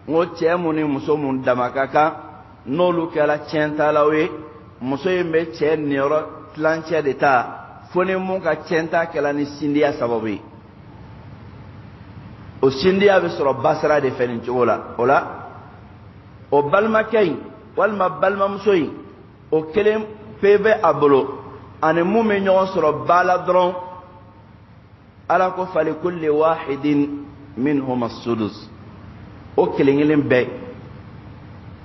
ngo cɛ mun ni muso mun dama ka kan n'olu kɛla tiɲɛtalaw ye muso in bɛ cɛ niyɔrɔ tilancɛ de ta fo ni mun ka tiɲɛta kɛla ni sindiya sababu ye o sindiya bɛ sɔrɔ basira de fɛ nin cogo la o la o balimakɛ in walima balimamuso in o kelen pe bɛ a bolo ani mun bɛ ɲɔgɔn sɔrɔ ba la dɔrɔn ala ko falikulli wahidin minhuma sudus o kelen kelen bɛɛ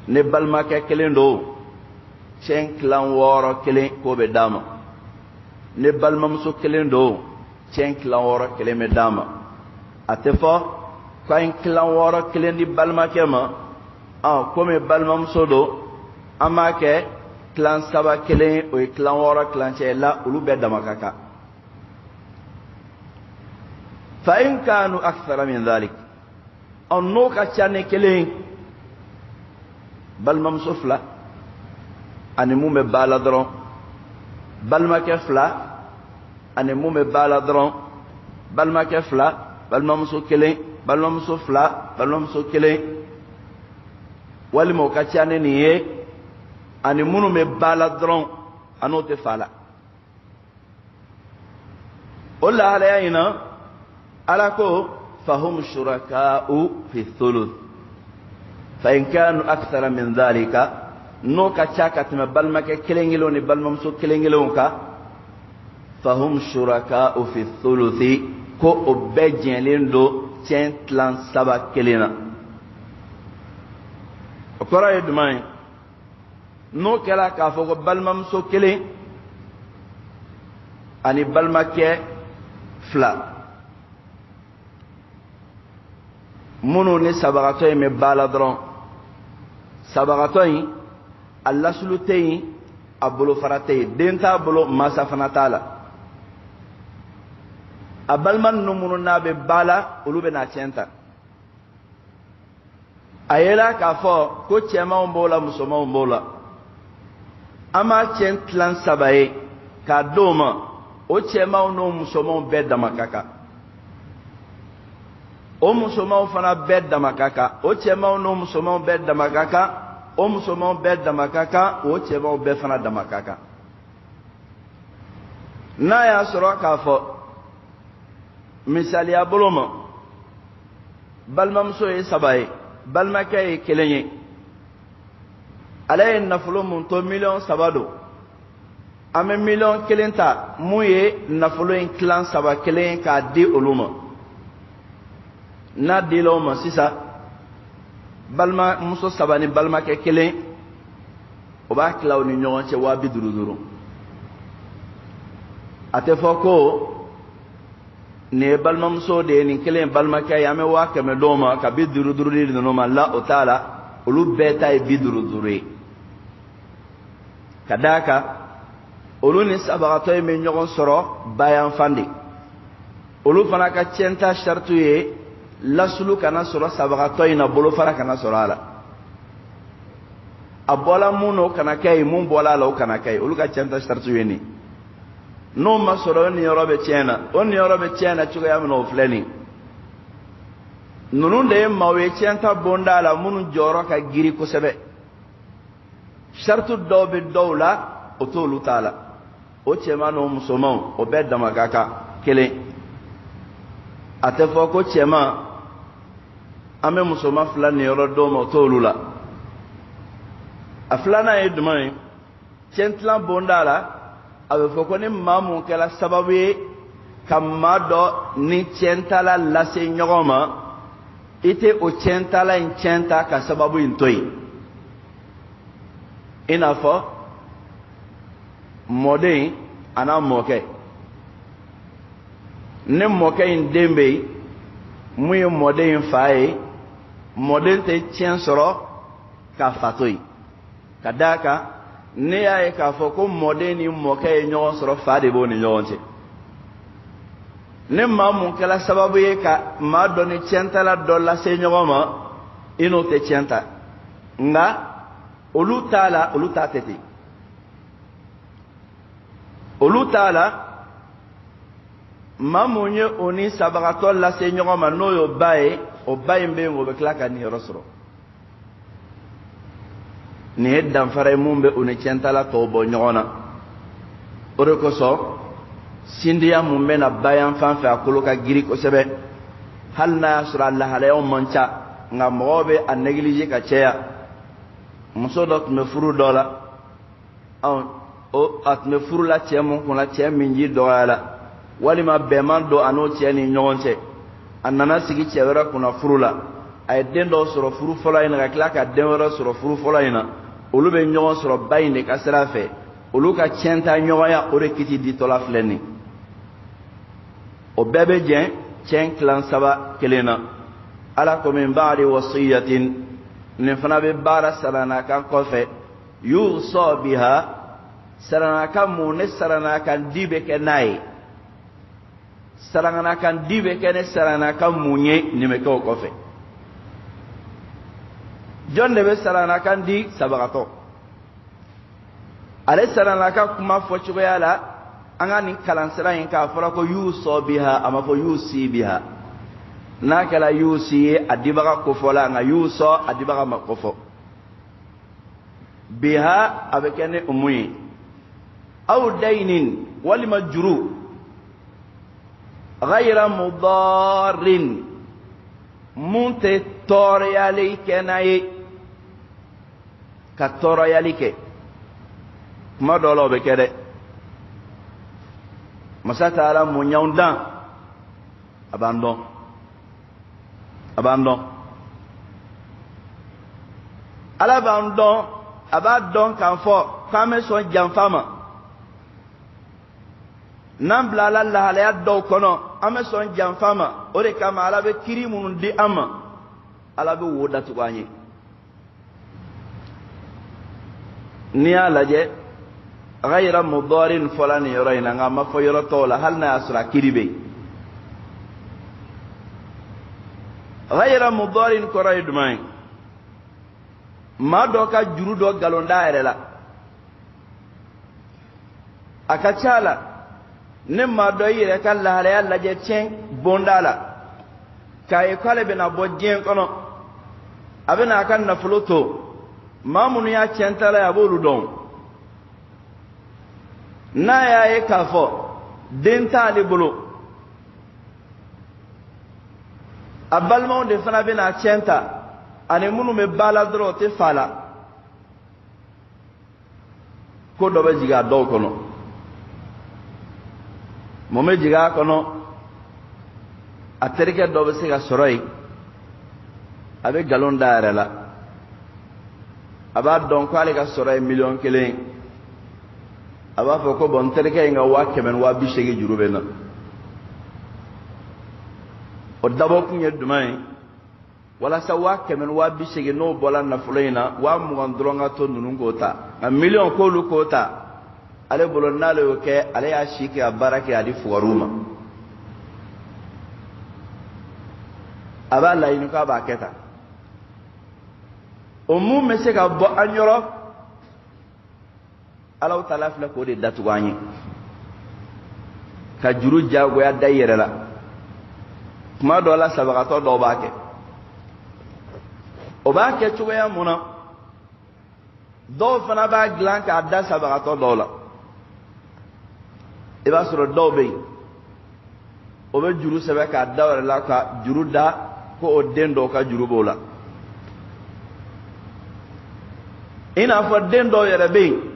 ne balimakɛ kelen don cɛn kilan wɔɔrɔ kelen k'o bɛ d'a ma ne balimamuso kelen don cɛn kilan wɔɔrɔ kelen bɛ d'a ma a tɛ fɔ k'a ye kilan wɔɔrɔ kelen di balimakɛ ma komi balimamuso don an b'a kɛ kilan saba kelen o ye kilan wɔɔrɔ kilancɛ la olu bɛɛ dama ka kan fa in kanu akthara min dhalik n'o ka ca ni kelen balimamuso fila ani mun bɛ ba la dɔrɔn balimakɛ fila ani mun bɛ ba la dɔrɔn balimakɛ fila balimamuso kelen balimamuso fila balimamuso kelen walima o ka ca ni nin ye ani minnu bɛ ba la dɔrɔn a n'o tɛ fa la o lahalaya in na ala ko fahum shuraka'u fi thuluth fa in kanu akthara min dhalika n'o ka ca ka tɛmɛ balimakɛ kelen kelenw ni balimamuso kelen kelenw kan fahum shuraka'u fi thuluthi ko o bɛɛ jɛnlen don cɛn tilan saba kelen na o kɔrɔ ye jumɛn ye n'o kɛra k'a fɔ ko balimamuso kelen ani balimakɛ fila minnu ni sabagatɔ in bɛ ba la dɔrɔn sabagatɔ in a lasulu tɛ yen a bolofara tɛ yen den t'a bolo mansa fana t'a la a balima ninnu minnu n'a bɛ ba la olu bɛ n'a tiɲɛ ta a yela k'a fɔ ko cɛmanw b'o la musomanw b'o la an b'a tiɲɛ tilan saba ye k'a d'o ma o cɛmanw n'o musomanw bɛɛ dama ka kan o musomanw fana bɛɛ dama ka kan o cɛmanw n'o musomanw bɛɛ dama ka kan o musomanw bɛɛ dama ka kan o cɛmanw bɛɛ fana dama ka kan n'a y'a sɔrɔ k'a fɔ misaliya bolo ma balimamuso ye saba ye balimakɛ ye kelen ye ala ye nafolo mun to 3 don an bɛ 1 ta mun ye nafolo in tilan saba kelen k'a di olu ma n'a dila o ma sisan balimamuso saba ni balimakɛ kelen o b'a tila u ni ɲɔgɔn cɛ 50,000 a tɛ fɔ ko nin ye balimamuso de ye nin kelen ye balimakɛ ye an bɛ 100,000 d'o ma ka 50,000 di ninnu ma la o t'a la olu bɛɛ ta ye 50,000 ye ka d'a kan olu ni sabagatɔ in bɛ ɲɔgɔn sɔrɔ bayanfan de olu fana ka tiɲɛta sariti ye lasulu kana sɔrɔ sabagatɔ in na bolofara kana sɔrɔ a la a bɔla mun n'o kana kɛ ye mun bɔla a la o kana kɛ ye olu ka tiɲɛta sariti ye nin n'o ma sɔrɔ o niyɔrɔ bɛ tiɲɛ na o niyɔrɔ bɛ tiɲɛ na cogoya min na o filɛ nin ninnu de ye maaw ye tiɲɛta bonda la minnu jɔyɔrɔ ka girin kosɛbɛ sariti dɔw bɛ dɔw la o t'olu t'a la o cɛman n'o musomanw o bɛɛ dama ka kan kelen a tɛ fɔ ko cɛman an bɛ musoman fila niyɔrɔ dɔw ma o t'olu la a filanan ye jumɛn ye tiɲɛtilan bonda la a bɛ fɔ ko ni maa mun kɛra sababu ye ka maa dɔ ni tiɲɛtala lase ɲɔgɔn ma i tɛ o tiɲɛtala in tiɲɛ ta ka sababu in to yen i n'a fɔ mɔden a n'a mɔkɛ ni mɔkɛ in den bɛ yen mun ye mɔden in fa ye mɔden tɛ tiɲɛ sɔrɔ ka fa to yen ka d'a kan ne y'a ye k'a fɔ ko mɔden ni mɔkɛ ye ɲɔgɔn sɔrɔ fa de b'o ni ɲɔgɔn cɛ ni maa mun kɛra sababu ye ka maa dɔ ni tiɲɛtala dɔ lase ɲɔgɔn ma i n'o tɛ tiɲɛ ta nka olu t'a la olu t'a tɛ ten olu t'a la maa mun ye o ni sabagatɔ lase ɲɔgɔn ma n'o y'o ba ye o ba in bɛ yen o bɛ tila ka niyɔrɔ sɔrɔ ni ye danfara mun bɛ u ni cɛntala tɔw bɔ ɲɔgɔn na o de kosɔn sindiya mun bɛ na bayan fan fɛ a kolo ka giri kosɛbɛ hali n'a y'a sɔrɔ a lahalayaw man ca nka mɔgɔw bɛ a néglige ka caya muso dɔ tun bɛ furu dɔ la a tun bɛ furu la cɛ mun kunna cɛ min ji dɔgɔyala walima bɛnman dɔ a n'o cɛ ni ɲɔgɔn cɛ a nana sigi cɛ wɛrɛ kunna furu la a ye den dɔw sɔrɔ furu fɔlɔ in na ka tila ka den wɛrɛ sɔrɔ furu fɔlɔ in na olu bɛ ɲɔgɔn sɔrɔ ba in de ka sira fɛ olu ka tiɲɛ ta ɲɔgɔnya o de kiti ditɔla filɛ nin o bɛɛ bɛ jɛn tiɲɛ kilan saba kelen na ala ko min ba'di wasiyatin nin fana bɛ baara saranakan kɔfɛ yusa biha saranakan mun ne saranakan di bɛ kɛ n'a ye saranakan di bɛ kɛ ne saranakan mun ye nin bɛ kɛ o kɔfɛ jɔn de bɛ saranakan di sabagatɔ ale saranakan kuma fɔ cogoya la an ka nin kalansira in k'a fɔra ko yusa biha a ma fɔ yusi biha n'a kɛra yusi ye a dibaga kofɔla nka yusa a dibaga ma kofɔ biha a bɛ kɛ ni mun ye aw dayinin walima juru ghayra mudarin mun tɛ tɔɔrɔyali kɛ n'a ye ka tɔɔrɔyali kɛ kuma dɔw la o bɛ kɛ dɛ masa taala mun y'anw dan a b'an dɔn ala b'an dɔn a b'a dɔn k'a fɔ k'an bɛ sɔn janfa ma n'an bila ala lahalaya dɔw kɔnɔ an bɛ sɔn janfa ma o de kama ala bɛ kiri minnu di an ma ala bɛ wo datugu an ye n'i y'a lajɛ ghayra mudarin fɔla nin yɔrɔ in na nka a ma fɔ yɔrɔ tɔw la hali n'a y'a sɔrɔ a kiri bɛ yen ghayra mudarin kɔrɔ ye jumɛn ye maa dɔ ka juru dɔ nkalon da yɛrɛ la a ka ca la ne maa dɔ i yɛrɛ ka lahalaya lajɛ tiɲɛ bonda la k'a ye k'ale bɛna bɔ diɲɛ kɔnɔ a bɛna a ka nafolo to maa minnu y'a tiɲɛtala ye a b'olu dɔn n'a y'a ye k'a fɔ den t'ale bolo a balimaw de fana bɛna a tiɲɛ ta ani minnu bɛ ba la dɔrɔn o tɛ fa la ko dɔ bɛ jigin a dɔw kɔnɔ mun bɛ jigin a kɔnɔ a terikɛ dɔ bɛ se ka sɔrɔ yen a bɛ nkalon da a yɛrɛ la a b'a dɔn ko ale ka sɔrɔ ye 1,000,000 a b'a fɔ ko bon n terikɛ in ka 100,000 juru bɛ na o dabɔkun ye jumɛn ye walasa 100,000 n'o bɔra nafolo in na 20 dɔrɔn ka to ninnu k'o ta nka 1,000,000 k'olu k'o ta ale bolo n'ale y'o kɛ ale y'a si kɛ a baara kɛ a di fugariw ma a b'a laɲini k'a b'a kɛ tan o mun bɛ se ka bɔ an yɔrɔ Ala Taala filɛ k'o de datugu an ye ka juru jagoya da i yɛrɛ la kuma dɔw la sabagatɔ dɔw b'a kɛ o b'a kɛ cogoya mun na dɔw fana b'a dilan k'a da sabagatɔ dɔw la i b'a sɔrɔ dɔw bɛ yen o bɛ juru sɛbɛn k'a da wɛrɛ la ka juru da ko o den dɔw ka juru b'o la i n'a fɔ den dɔw yɛrɛ bɛ yen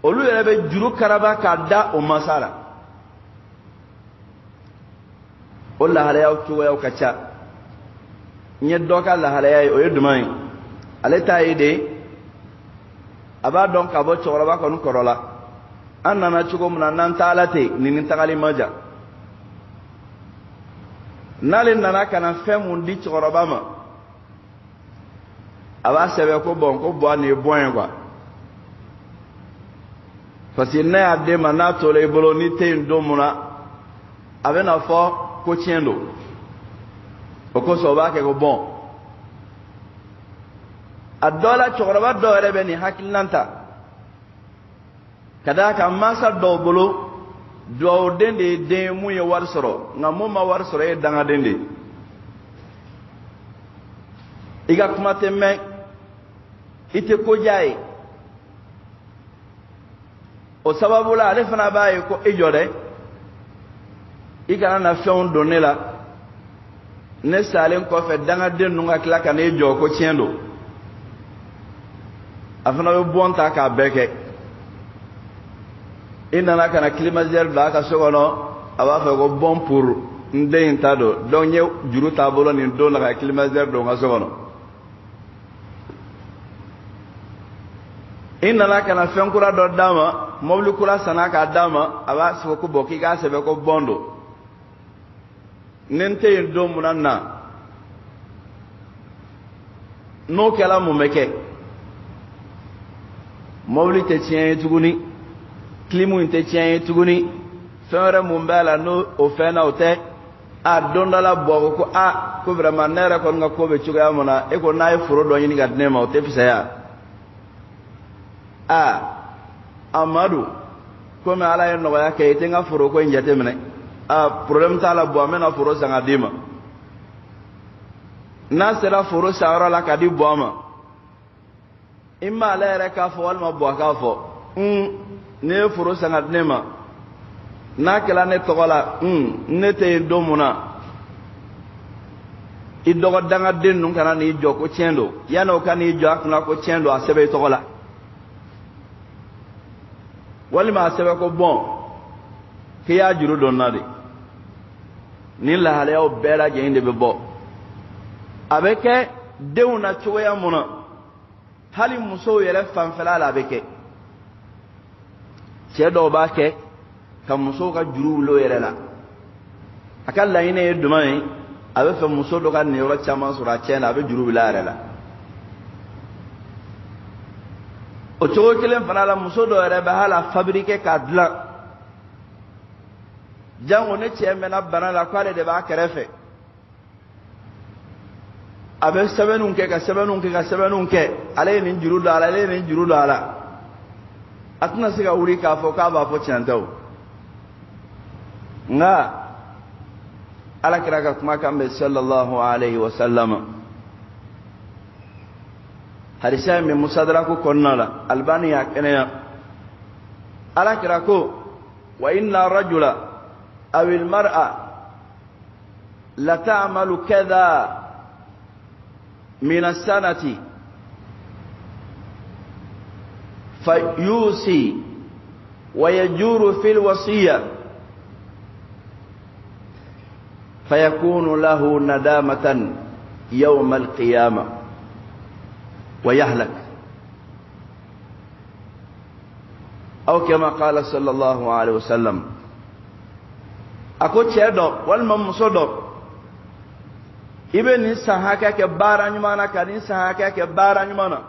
olu yɛrɛ bɛ juru karaba k'a da o masa la o lahalayaw cogoyaw ka ca n ye dɔ ka lahalaya ye o ye jumɛn ye ale ta ye de a b'a dɔn ka bɔ cɛkɔrɔba kɔni kɔrɔ la an nana cogo min na n'an taala ten nin tagali ma jan n'ale nana ka na fɛn mun di cɛkɔrɔba ma a b'a sɛbɛn ko bɔn nin ye bɔn ye quoi parce que ne y'a d'e ma n'a tola i bolo ni tɛ yen don mun na a bɛ na fɔ ko tiɲɛ don o kosɔn o b'a kɛ ko bɔn a dɔ la cɛkɔrɔba dɔw yɛrɛ bɛ nin hakilina ta ka d'a kan mansa dɔw bolo dugawuden de ye den ye mun ye wari sɔrɔ nka mun ma wari sɔrɔ e ye dangaden de ye i ka kuma tɛ mɛn ite ko jaye o sababu la ale fana b'a ye ko e jɔ dɛ i kana na fɛnw don ne la ne salen kɔfɛ dangaden ninnu ka tila ka ne jɔ ko tiɲɛ don a fana bɛ bɔn ta k'a bɛɛ kɛ i nana ka na climatiseur bila a ka so kɔnɔ a b'a fɛ ko bon pour n den in ta don donc n ye juru t'a bolo nin don na ka climatiseur don n ka so kɔnɔ i nana ka na fɛn kura dɔ d'a ma mobili kura sanna k'a d'a ma a b'a sɛbɛn ko bon k'i k'a sɛbɛn ko bon don ni n tɛ yen don min na n'o kɛra mun bɛ kɛ mobili tɛ tiɲɛ ye tuguni kilimu in tɛ tiɲɛ ye tuguni fɛn wɛrɛ mun b'a la n'o o fɛn na o tɛ a don dɔ la bɔ ko a ko vraiment ne yɛrɛ kɔni ka ko bɛ cogoya min na e ko n'a ye foro dɔ ɲini ka di ne ma o tɛ fisaya Amadu komi ala ye nɔgɔya kɛ i tɛ n ka foro ko in jateminɛ problème t'a la bon an bɛna foro san ka d'i ma n'a sera foro san yɔrɔ la ka di bɔ ma i ma ale yɛrɛ k'a fɔ walima bɔ k'a fɔ ne ye foro san ka di ne ma n'a kɛra ne tɔgɔ la ne tɛ yen don mun na i dɔgɔ dangaden ninnu kana n'i jɔ ko tiɲɛ don yanni o ka n'i jɔ a kunna ko tiɲɛ don a sɛbɛn i tɔgɔ la walima a sɛbɛn ko bɔn k'i y'a juru don n na de ni lahalayaw bɛɛ lajɛlen de bɛ bɔ a bɛ kɛ denw na cogoya mun na hali musow yɛrɛ fanfɛla la a bɛ kɛ cɛ dɔw b'a kɛ ka musow ka juru wuli o yɛrɛ la a ka laɲini ye jumɛn ye a bɛ fɛ muso dɔ ka niyɔrɔ caman sɔrɔ a cɛ la a bɛ juru wuli a yɛrɛ la o cogo kelen fana la muso dɔ yɛrɛ bɛ hali a fabriquer k'a dilan jango ne cɛ mɛnna bana la k'ale de b'a kɛrɛfɛ a bɛ sɛbɛnniw kɛ ka sɛbɛnniw kɛ ka sɛbɛnniw kɛ ale ye nin juru don a la ale ye nin juru don a la a tɛna se ka wuli k'a fɔ k'a b'a fɔ tiɲɛ tɛ o nka alakira ka kumakan bɛ sallallahu alayhi wa sallam hadisa min musadraku kɔnɔna la albani y'a kɛnɛya alakira ko wa inna rajula aw almar'a la ta'malu kadha min as-sanati fayusi wa yajuru fil wasiyya فيكون له ندامة يوم القيامة ويهلك أو كما قال صلى الله عليه وسلم أكو تشيدو والممسودو ابن سهاكا كبارا نمانا كان سهاكا كبارا نمانا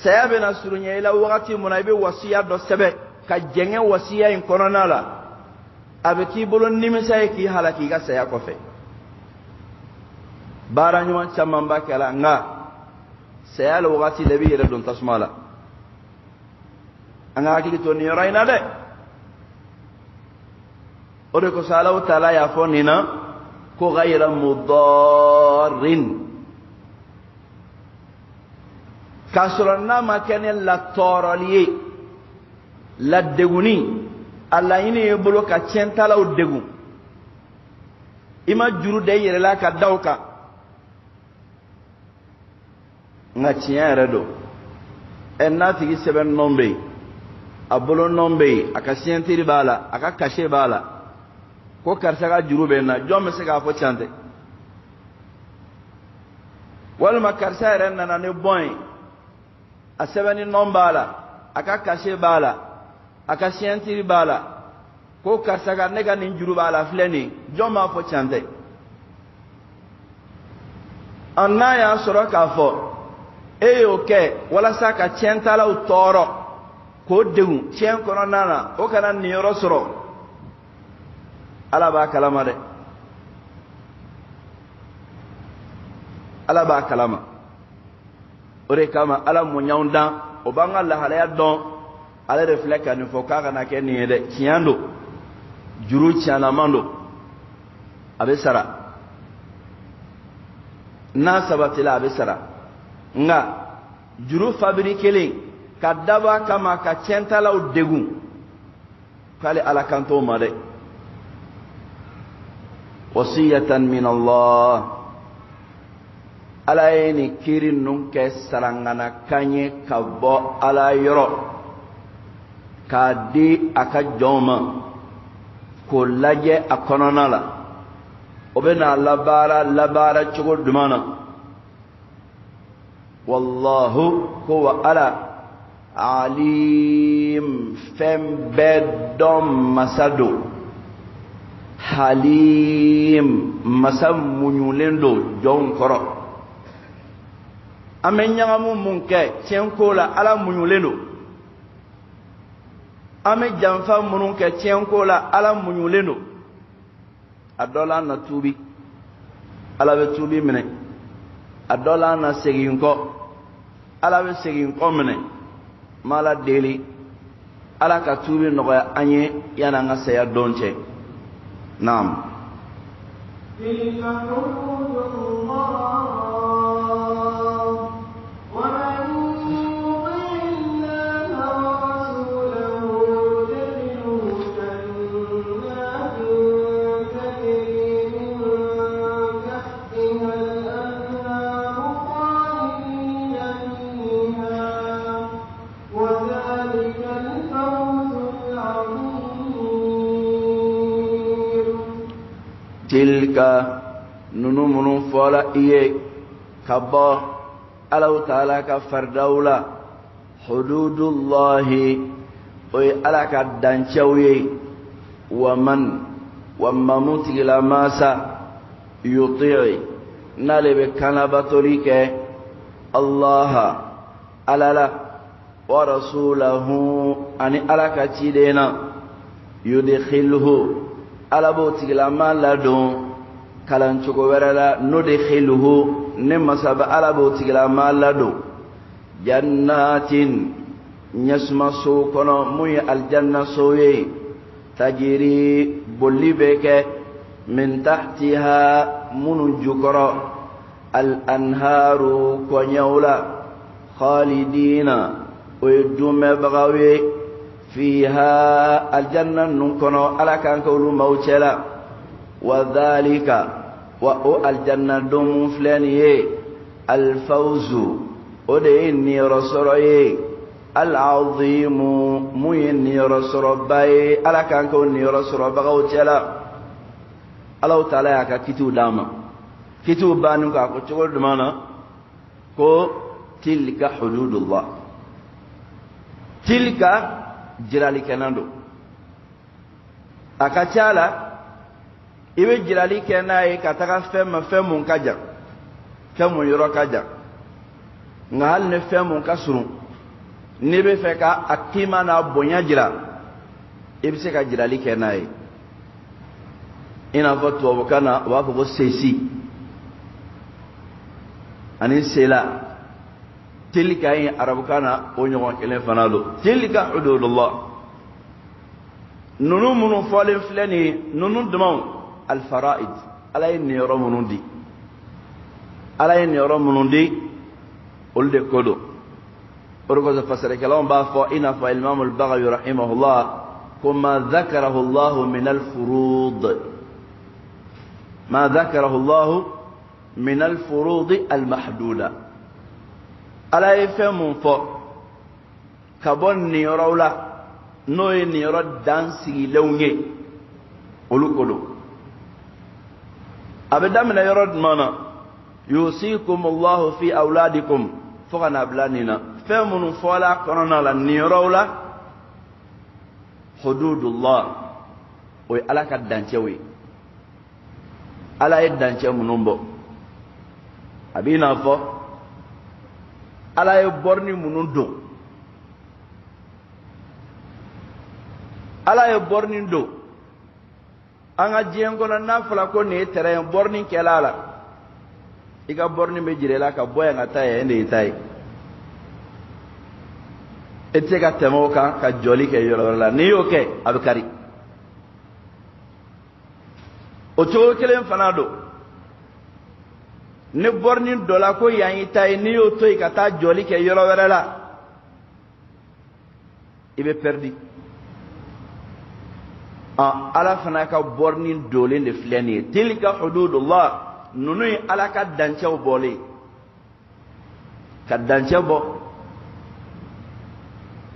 سيابنا سرنيا إلى وقت منايب وصية دو سبه كجنة وصية إن كورونا لا a bɛ k'i bolo nimisa ye k'i halaki i ka saya kɔfɛ baara ɲuman caman b'a kɛla nka saya la wagati la i b'i yɛrɛ don tasuma la an ka hakili to nin yɔrɔ in na dɛ o de kosɔn Alahu Taala y'a fɔ nin na ko ghayra mudarrin k'a sɔrɔ n'a ma kɛ ni latɔɔrɔli ye ladeguni a laɲini ye bolo ka tiɲɛtalaw degun i ma juru da i yɛrɛ la ka da o kan nka tiɲɛ yɛrɛ don n'a tigi sɛbɛn nɔ bɛ yen a bolo nɔ bɛ yen a ka siyɛntiri b'a la a ka kase b'a la ko karisa ka juru bɛ n na jɔn bɛ se k'a fɔ tiɲɛ tɛ walima karisa yɛrɛ nana ni bɔn ye a sɛbɛnni nɔ b'a la a ka kase b'a la a ka siyɛntiri b'a la ko karisa ka ne ka nin juru b'a la filɛ nin jɔn b'a fɔ tiɲɛ tɛ n'a y'a sɔrɔ k'a fɔ e y'o kɛ walasa ka tiɲɛtalaw tɔɔrɔ k'o degun tiɲɛ kɔnɔna na o kana niyɔrɔ sɔrɔ ala b'a kalama dɛ ala b'a kalama o de kama ala muɲanw dan o b'an ka lahalaya dɔn ale de filɛ ka nin fɔ k'a kana kɛ nin ye dɛ tiɲɛ don juru tiɲɛlaman don a bɛ sara n'a sabatila a bɛ sara nga juru fabriquer ka daba kama ka tientalaw degun kale ala kanto ma de wasiyatan min Allah ala ni kirin nun ke sarangana kanye ka bo ala yoro ka di aka joma ko laje akonona la obena labara chugo dumana wallahu huwa ala alim fem bedom masado halim masam munyulendo jon koro amenya mu munke tienko la ala munyulendo ame janfa mununke tienko la ala munyulendo adola na tubi ala be tubi mene adola na seginko ala be seginko mene mala deli ala ka tubi noya anye yana nga saya donche naam tilka nunumunu fola iye kabba alau ta'ala ka fardaula hududullahi oy alaka danchawye wa man wa mamutigila masa yuti'i nalebe kanabatolike Allah alala wa rasulahu ani alaka chidena yudkhilhu alabo tigilama ladon kalan cogo wɛrɛ la no de khiluhu ne masaba alabo tigilama ladon jannatin nyasma so kono muy aljanna soye tajiri bolli beke min tahtiha munun jukoro al anharu konyawla khalidina oyedume bagawe فيها الجنة نكونو على كان كولو موتلا وذلك وأو الجنة دوم فلانيه الفوز وديني رسولي العظيم ميني رسول باي على كان كوني رسول بغوتلا الله تعالى يا كتو داما كتو بانو كاكو تقول دمانا كو تلك حدود الله تلك jirali kenando akachala iwe jirali kenaye kataka femu kaja femu yoro kaja ngal ne femu kasuru nibe feka akima na bonya jira ibse ka jirali kenaye ina votu obokana wako bo sesi ani sela تلك أي عربكانا ونيوان كلين فنالو تلك حدود الله نونو منو فالين فلاني نونو دماو الفرائد على إن يرى منو دي على إن يرى منو دي ولد كودو ورقص فسر كلام بافا إن فالإمام البغوي رحمه الله كما ذكره الله من الفروض ما ذكره الله من الفروض المحدودة ala ye fɛn mun fɔ ka bɔ niyɔrɔw la n'o ye niyɔrɔ dan sigilenw ye olu ko don a bɛ daminɛ yɔrɔ jumɛn na yusikumullahu fi awladikum fo ka na bila nin na fɛn minnu fɔla kɔnɔna la niyɔrɔw la hududullah o ye ala ka dancɛw ye ala ye dancɛ minnu bɔ a b'i n'a fɔ ala ye borni munun don ala ye borni don an ka diɲɛ kɔnɔ n'a fɔra ko nin ye terrain borni kɛla a la i ka borni bɛ jira i la ka bɔ yan ka taa yan de ye ta ye e tɛ se ka tɛmɛ o kan ka jɔli kɛ yɔrɔ wɛrɛ la n'i y'o kɛ a bɛ kari o cogo kelen fana don ne borni dola ko yan tay ni yo toy kata joli ke yoro wala la ibe perdi ala fana ka borni dole de fleni tilka hududullah nunu ala ka dancew bole ka dancew bo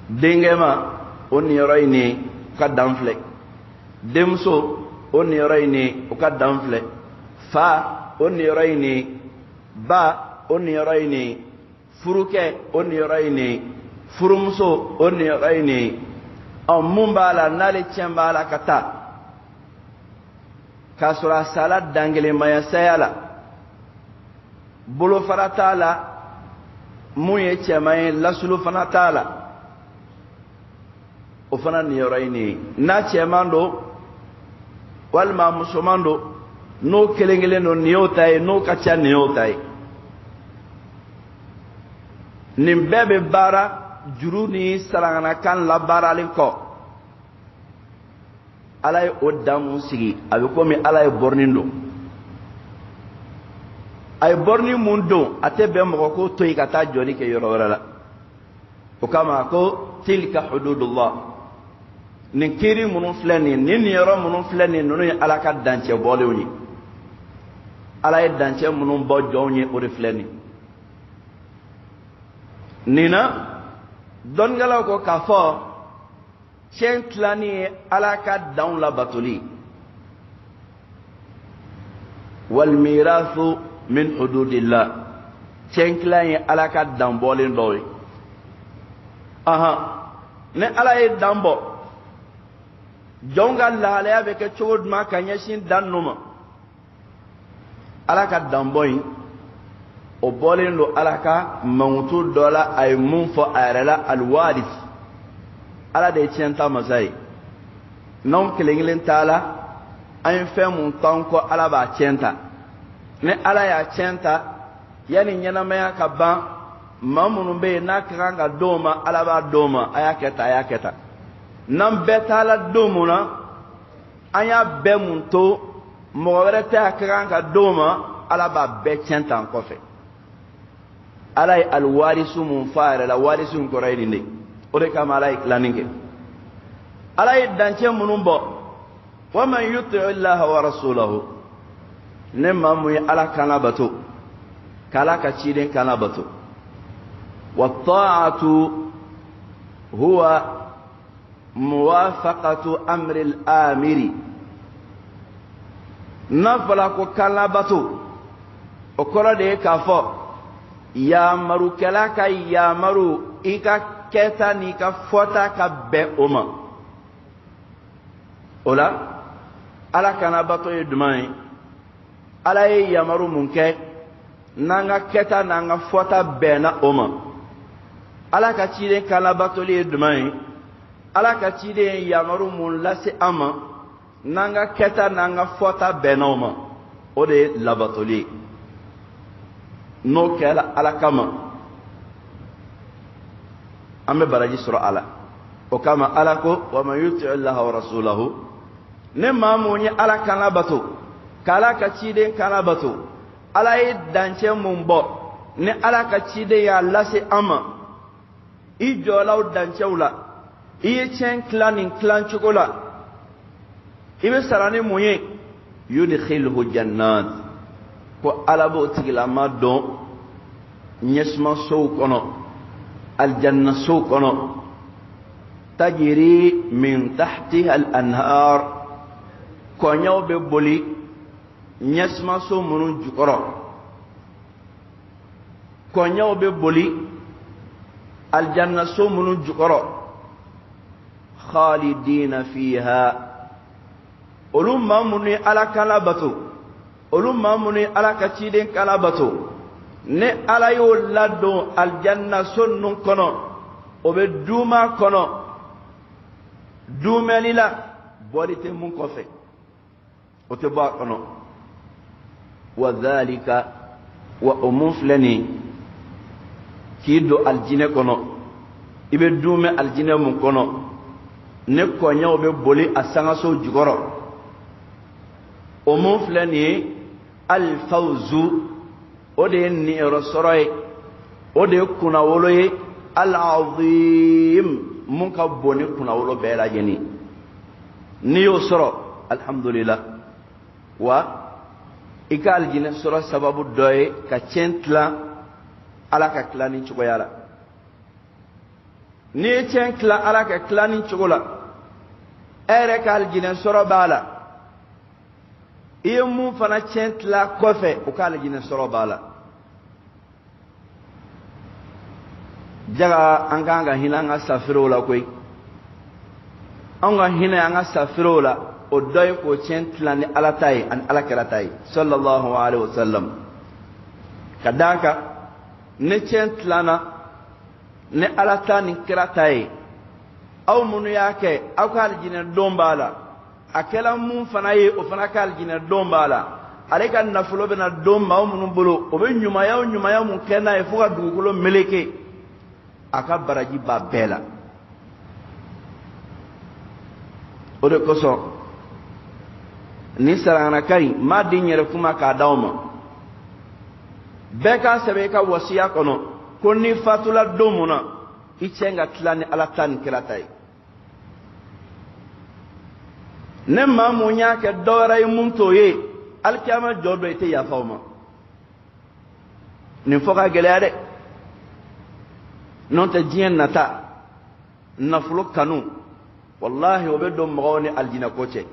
dingema on yoroy ni ka danfle demso on yoroy ni ka danfle fa on yoroy ni ba on yoroy ni furuke on yoroy ni furumso on yoroy ni mumbala nale chembala kata kasura sala dangele maya sayala bulu faratala muye chemaye lasulu fanatala o fana ni yoraini na chemando walma musomando no kelengele no niotay no kacha niotay nimbebe bara juruni sarangana kan la baralin ko alay odamu sigi abe ko mi alay bornindo ay borni mundo ate be mo ko toy kata joni ke yoro wala o kama ko tilka hududullah nin kiri munun flani nin yoro munun flani nunu ala ka dance bolewni alay dance munun bo jowni o reflani nina don galaw ko ka fo chen tlani ala ka dawn la batuli wal mirathu min hududillah chen tlani ala ka dawn bolen doy ne ala e dambo jonga la ala be ke chod ma kanya shin danuma ala ka damboy o bolen lo alaka mawtu dola ay mun fo arala alwarith ala de tienta masai non kelenglen tala ay fe mun tanko ala ba tienta ne ala ya tienta yani nyana maya ka ba mamunu be na kranga doma ala ba doma ayaketa nam betala domuna aya be mun to mo were ta kranga doma ala ba be tienta en kofe alay alwarisu mun faare la warisu ko rayni ne o de kama alay laninge alay danche munum bo wa man yuti Allah wa rasulahu ne mamu ala kana bato kala ka ciden kana bato wa ta'atu huwa muwafaqatu amri al-amiri nafala ko kana bato o kora de ka fo ya maru kala ka ya maru ika keta ni ka fota ka be oma ola ala kana bato yedumai ala ya maru munke nanga keta nanga fota be na oma ala ka chide kana bato yedumai ala ka chide ya maru mun lase ama nanga keta nanga fota be na oma ode labatoli no kala ala kama ame baraji sura ala o kama ala ko wa man yuti Allah wa rasulahu ne mamuni ala kana bato kala ka cide kana bato ala yi danche mumbo ne ala ka cide ya lase ama i jolaw danche ula i chen clan chokola ibe sarane moye yudkhilhu jannat ko alabo tigila ma don nyesma sow kono aljanna sow kono tajri min tahtiha al-anhar ko nyawbe boli nyesma sow munun jukoro ko nyawbe boli aljanna sow munun jukoro khalidina fiha ulum mamuni ala kala batu olu mamuni ala ka ciden kala bato ne ala yo laddo aljanna sonnun kono obe duma kono dumelila bolite mun kofe o te ba kono wa dhalika wa umuflani kido aljine kono ibe dume aljine mun kono ne konya obe boli asanga so jugoro umuflani الفوز o de ni rosoroy o de kuna woloye al-azim mun ka boni kuna wolo bela jeni ni yo soro alhamdulillah wa ikal jine soro sababu doye ka centla ala ka klani chugo yala ni centla ala ka klani chugo la ere kal jine soro bala iyo mun fana centla kofe o kal jine soro bala jaga anganga hinanga safiro la koy anga hinanga safiro la o doy ko centla ni ala tay an ala kala tay sallallahu alaihi wasallam kadaka ne centla na ne ala tani kira tay aw munu yake aw kal jine dombala akela mun fana ye o fana kal jine dombala ale kan nafulo bena domba aw munu bolo o be nyuma ya mun kena e fuka dugukolo meleke aka baraji ba bela o de koso ni sarana kai ma dinyere kuma ka dawma beka sebe ka wasiya kono ko ni fatula domuna ichenga tlani ala tan kiratai ne ma mo nya ke doray mun toye alkiyama jodo ite ya fawma ni foka gelade non ta jien nata nafulu kanu wallahi obedo mawni aljina koche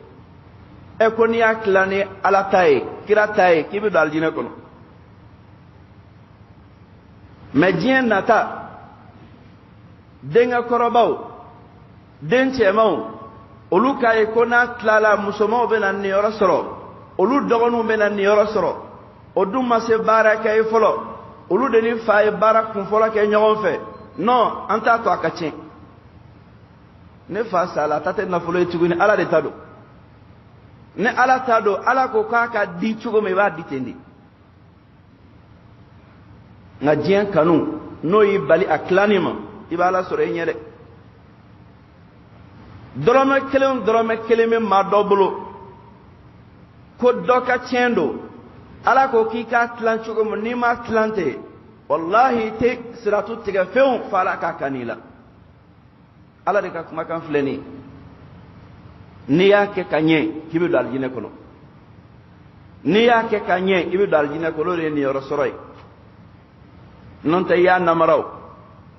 e ko ni aklani ala tay kiratai kibi dal aljina kono me jien nata denga korobaw denche maw olu kay ko na tlala musomo be nan ni yoro soro olu dogonu be nan ni yoro soro o dum ma se baraka e folo olu de ni fay barak kun folo ke nyagon fe non anta to akachi ne fa sala tate na folo etuguni ala de tado ne ala tado ala ko ka di chugo me ba ditendi nga jien kanu no yi bali aklanima ibala sore nyede dorome keleme ma doblo ko doka chendo ala ko kika tlan chugo mo ni ma tlante wallahi te siratu tiga feun fala ka kanila ala de ka kuma kan fleni niya ke kanye kibi dal jine kono niya ke kanye ibi dal jine kono le ni yoro soroy non te ya namaraw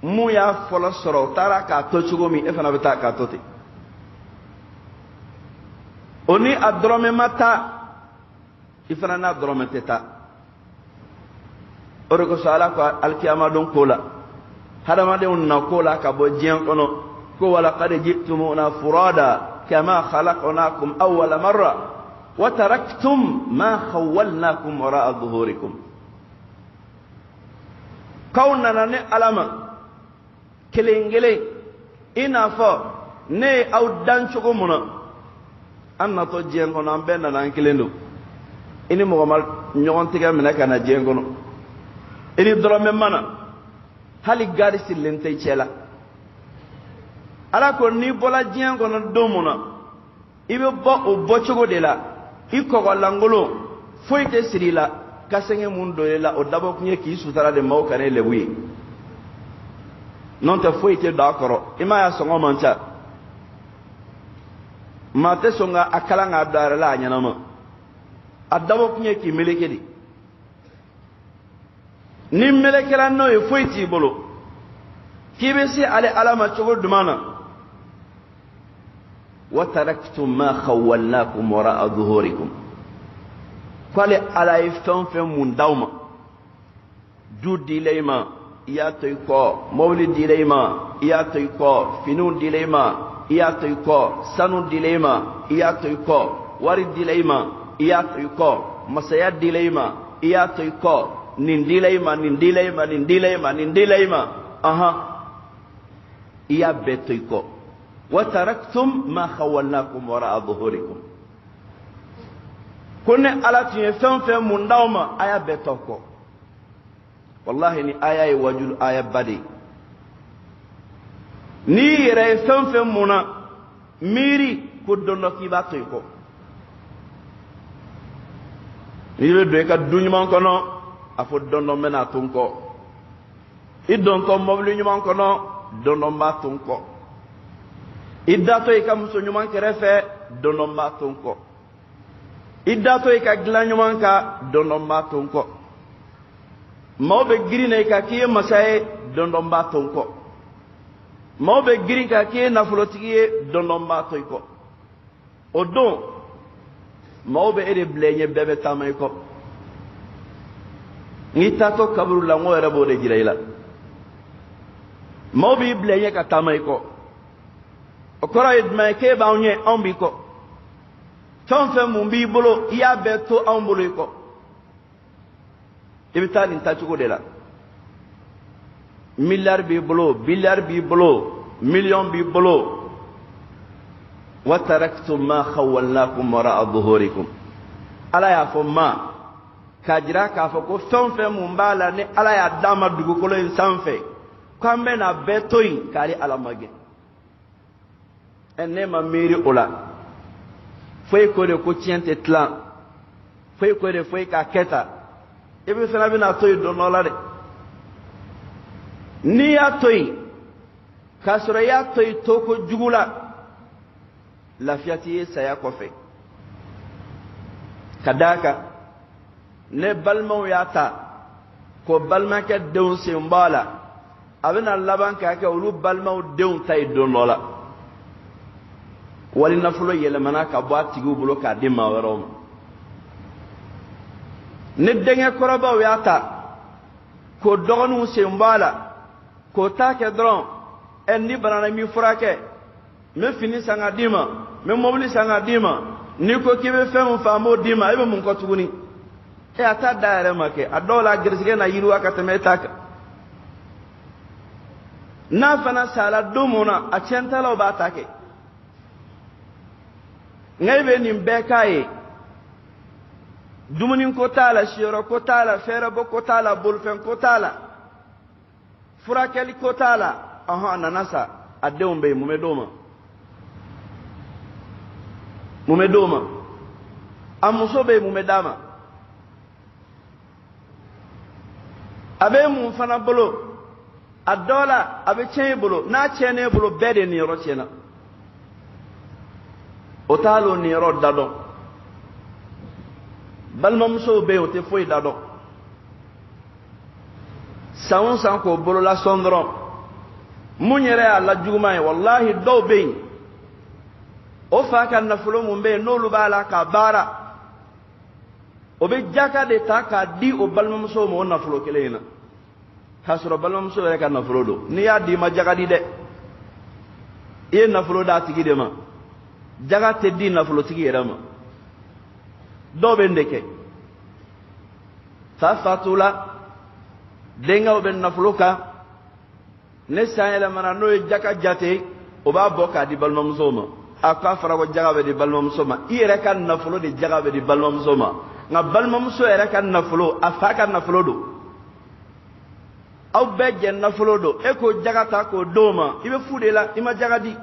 mu ya folo soro tara ka to chugo mi e fana beta ka tote oni adrome mata ifana na adrome teta oro ko sala ko alkiyama don kola hadama de unna kola ka bo jien kono ko wala qad jitumuna furada kama khalaqnakum awwala marra wa taraktum ma khawwalnakum wara'a dhuhurikum kaunana ne alama kelengele ina fo ne aw dan chugo muna anna to jien kono ambe na nan kelendo ini mo mal nyogon tiga mena kana jien kono ini drome mana hali gari silente chela ala ko ni bola jien kono domuna ibe bo o bochugo de la iko ko langolo foite sirila kasenge mundo la o dabo kunye ki sutara de maw kane lewi non te foite dakoro ima ya songo mancha mate songa akala nga dara la nyanama adabo kunye ki melekedi ni melekela no e foiti bolo kibesi ale alama chogo dumana wa taraktum ma khawwalnakum wara'a dhuhurikum kwale ala ifton fe mundawma du dilema ya toy ko mawli dilema ya toy ko finun dilema ya toy ko sanu dilema ya toy ko wari dilema ya toy ko masaya dilema ya toy ko nin dilema aha ya betoy ko wa taraktum ma khawalnakum wara'a dhuhurikum kunne ala tiye fenfe mundawma aya betoko wallahi ni aya yi wajul aya badi ni yere fenfe muna miri kudono ki ba toy ko ni le do ka dunyman kono afo dondon mena tunko idon to mobli nyuman kono dondon ba tunko iddato e kam so nyuman kerefe dondon ba tunko iddato e ka glan nyuman ka dondon ba tunko mawbe girine ka kiye masaye dondon ba tunko mawbe girin ka kiye nafolotiye dondon ba toyko odon mawbe ere blenye bebe tamay ko ngita to kabru la ngoyra bo de jirayla mawbe blenye ka tamay ko o kora idma ke bawnye ambi ko tonfe mumbi bolo ya beto ambolo ko ibitali ntachugo de la milliard bi bolo billiard bi bolo million bi bolo وتركتم ما خولناكم وراء ظهوركم ala ya fo ma kajira ka fo ko fɛn fɛn mun b'a la ni ala y'a d'a ma dugukolo in sanfɛ k'an bɛ na bɛɛ to yen k'ale ala ma gɛn ne ma miiri o la foyi ko de ko tiɲɛ tɛ tilan foyi ko de foyi k'a kɛ tan i bɛ fana bɛna to yen don dɔ la dɛ n'i y'a to yen k'a sɔrɔ i y'a to yen to ko jugu la lafiya t'i ye saya kɔfɛ ka d'a kan ne balimaw y'a ta ko balimakɛ denw sen bɔ a la a bɛna laban k'a kɛ olu balimaw denw ta ye don dɔ la wali nafolo yɛlɛmana ka bɔ a tigiw bolo k'a di maa wɛrɛw ma ne denkɛ kɔrɔbaw y'a ta k'o dɔgɔninw sen bɔ a la k'o ta kɛ dɔrɔn ni banana min furakɛ n bɛ fini san ka d'i ma n bɛ mobili san ka d'i ma n'i ko k'i bɛ fɛn min faa n b'o d'i ma e bɛ mun kɔ tuguni a t'a da yɛrɛ ma kɛ a dɔw la garisigɛ na yiriwa ka tɛmɛ e ta kan n'a fana sala don mun na a tiɲɛtalaw b'a ta kɛ nka e bɛ nin bɛɛ k'a ye dumuni ko t'a la siyɔrɔ ko t'a la fɛɛrɛbɔ ko t'a la bolifɛn ko t'a la furakɛli ko t'a la a nana sa a denw bɛ yen mun bɛ d'o ma mun bɛ d'o ma a muso bɛ yen mun bɛ d'a ma a bɛ mun fana bolo a dɔw la a bɛ tiɲɛ i bolo n'a tiɲɛna i bolo bɛɛ de niyɔrɔ tiɲɛna o t'a lo niyɔrɔ da dɔn balimamusow bɛ yen o tɛ foyi da dɔn san o san k'o bolola sɔn dɔrɔn mun yɛrɛ y'a la juguman ye walahi dɔw bɛ yen o fa ka nafolo mun bɛ yen n'olu b'a la ka baara o bɛ jaka de ta k'a di o balimamusow ma o nafolo kelen in na k'a sɔrɔ balimamuso yɛrɛ ka nafolo don n'i y'a di i ma jaka di dɛ i ye nafolo d'a tigi de ma jaka tɛ di nafolotigi yɛrɛ ma dɔw bɛ nin de kɛ fa fatula denkɛw bɛ nafolo kan ne san yɛlɛmana n'o ye jaka jate o b'a bɔ k'a di balimamusow ma a k'a fɔra ko jaka bɛ di balimamuso ma i yɛrɛ ka nafolo de jaka bɛ di balimamuso ma nka balimamuso yɛrɛ ka nafolo a fa ka nafolo don aw bɛɛ jɛ nafolo don e k'o jaka ta k'o d'o ma i bɛ fu de la i ma jaka di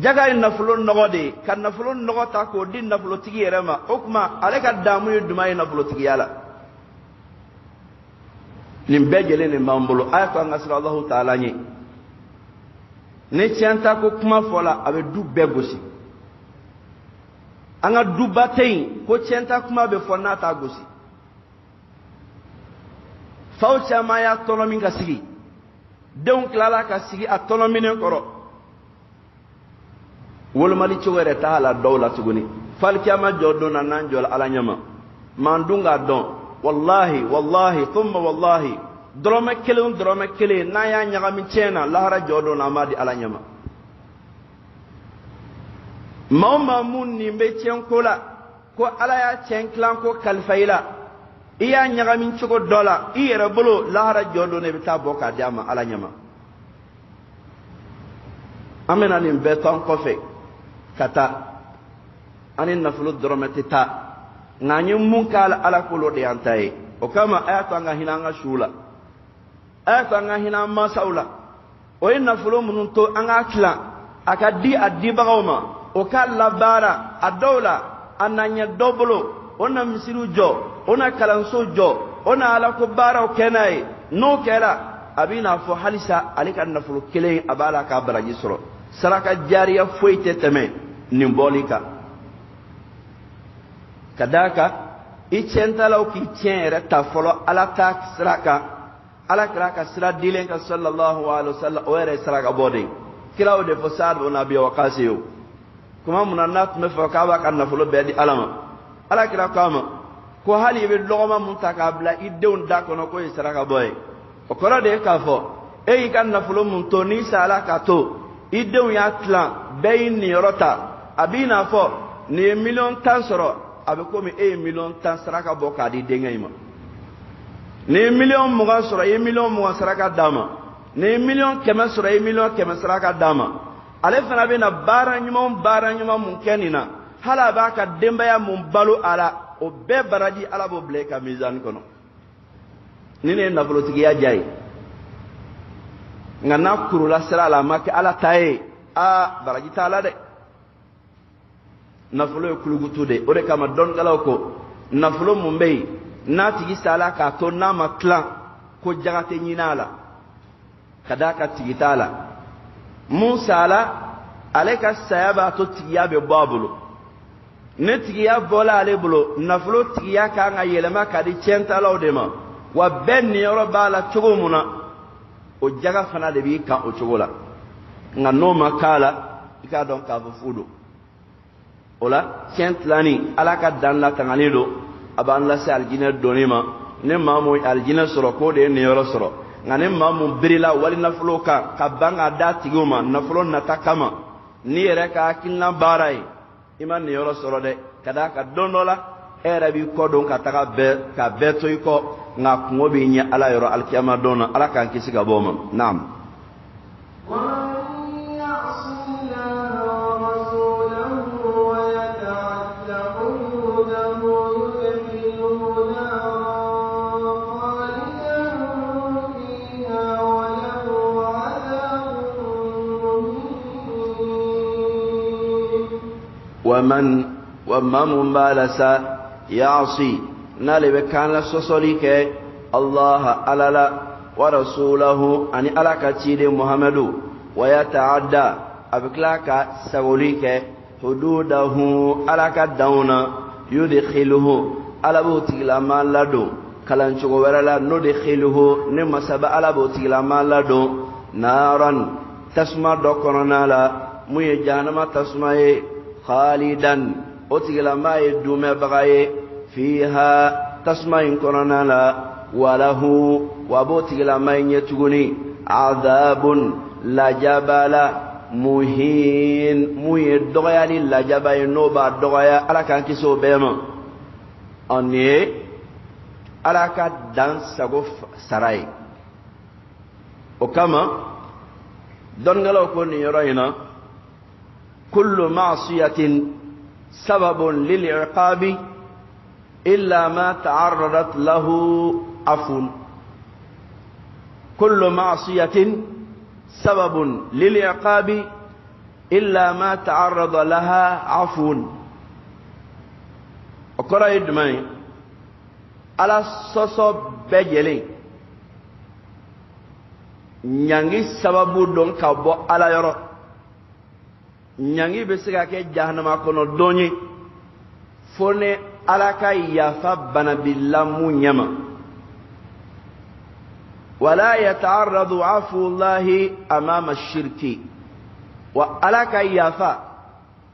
jaga ye nafolo nɔgɔ de ye ka nafolo nɔgɔ ta k'o di nafolotigi yɛrɛ ma o tuma ale ka damu ye jumɛn ye nafolotigiya la nin bɛɛ lajɛlen nin b'an bolo a y'a to an ka siran Alahu Taala ɲɛ ni tiɲɛ ta ko kuma fɔla a bɛ du bɛɛ gosi an ka duba tɛ yen ko tiɲɛ ta kuma bɛ fɔ n'a t'a gosi faw caman y'a tɔnɔ min ka sigi denw tilala ka sigi a tɔnɔ minɛn kɔrɔ wolomali cogo yɛrɛ t'a la dɔw la tuguni falikiyama jɔ don na n'an jɔla ala ɲɛma m'an dun k'a dɔn wallahi wallahi thumma wallahi dɔrɔmɛ kelen n'an y'a ɲagami tiɲɛ na lahara jɔ don na an b'a di ala ɲɛma maa o maa mun nin bɛ tiɲɛ ko la ko ala y'a tiɲɛ tilan ko kalifa i la i y'a ɲagami cogo dɔ la i yɛrɛ bolo lahara jɔ don na i bɛ taa bɔ k'a di a ma ala ɲɛma an bɛna nin bɛɛ to an kɔfɛ ka taa an ni nafolo dɔrɔmɛ tɛ taa nka an ye mun k'a la ala kolo de y'an ta ye o kama a y'a to an ka hinɛ an ka suw la a y'a to an ka hinɛ an mansaw la o ye nafolo minnu to an k'a tilan a ka di a dibagaw ma o k'a labaara a dɔw la a na ɲɛ dɔ bolo ona misiru jo ona kalanso jo ona ala ko baraw kenay no kela abina fo halisa alika nafulu kelen abala ka baraji soro saraka jariya foite teme nimbolika kadaka ichentalaw ki tienre ta folo ala ta saraka ala kraka sira dilen ka sallallahu alaihi wasallam o ere saraka bode kilaw de fo saad on abi waqasiyo kuma munannat me fo ka ba kan nafulu be di alama ala kira kama ko hali be logoma muntakabla iddeun dakono ko saraka boy o kora de ka fo e kan nafulu mun to ni sala ka to iddeun ya tlan bayin ni rota abina fo ni million tan soro abe komi million tan saraka bo ka di dengayma ni million muga soro million muga saraka dama ni million kema soro million kema saraka dama ale fana be na baranyuma mun kenina hala ba ka dembaya mun balu ala o be baraji ala bo ble ka mizan kono ni ne na politiki ya jay ngana kurula sira la make ala taye baraji taala de nafulo kulugutude ore kama don galaw ko nafulo mumbei natigi sala ka to nama clan ko jagate nyinala kadaka tigitala musala aleka sayaba to tiyabe babulu ne tiya bola ale bulo nafulo tiya ka nga yelema kadi centalaw de ma wa ben yoro bala chugumuna o jaga fana de bi ka o chugola nga no makala ika don ka fudu ola centlani alaka dan la tanganido aban la sal jina donima ne mamu aljina soro ko de ne yoro soro ngane mamu birila wali na floka ka banga datiguma na flon na takama ni reka kinna barai iman ne yoro soro de kada ka donola era bi ko don ka taka be ka beto iko nga ngobi nya ala yoro alkiyama dona ala kan kisiga boma nam ومن بالسا يعصي نالي بكان لسوسوليك الله ألالا ورسوله أني ألاك تيد محمد ويتعدى أبكلاك سوليك حدوده ألاك دونا يدخله على بوتي لما لدو كلان شغو ورلا ندخله نما سبا على بوتي لما لدو نارا تسمى دقرنا لا مي جانما تسمى خالدا أتقل ما يدوم بغاية فيها تسمع كرنا لا وله وبوتقل ما يتغني عذاب لا جبال مهين مهين دغيا لا جبال نوبا دغيا على كان كسو بيما أني على كان دان سغف سراي وكما دونغلو كون يراينا كل معصية سبب للعقاب إلا ما تعرضت له عفو كل معصية سبب للعقاب إلا ما تعرض لها عفو وقرأ يدمي على الصصب بجلي نيانجي سبب دون كابو على يرو nyangi be siga ke jahannama kono donyi fone alaka yafa bana billamu nyama wala yata'arradu afu llahi amama ash-shirki wa alaka yafa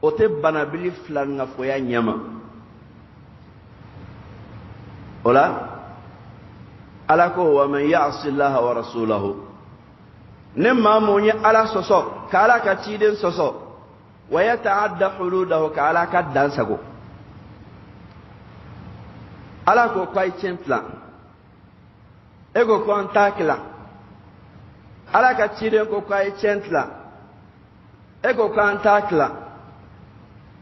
ote bana bil flanga foya nyama ola alako wa man ya'si llaha wa rasulahu nemma munya ala soso kala ka tiden soso ويتعدى حدوده كالا كدان سغو ala ko kwai chempla ego kontakla ala ka chire ko kwai chentla ego kontakla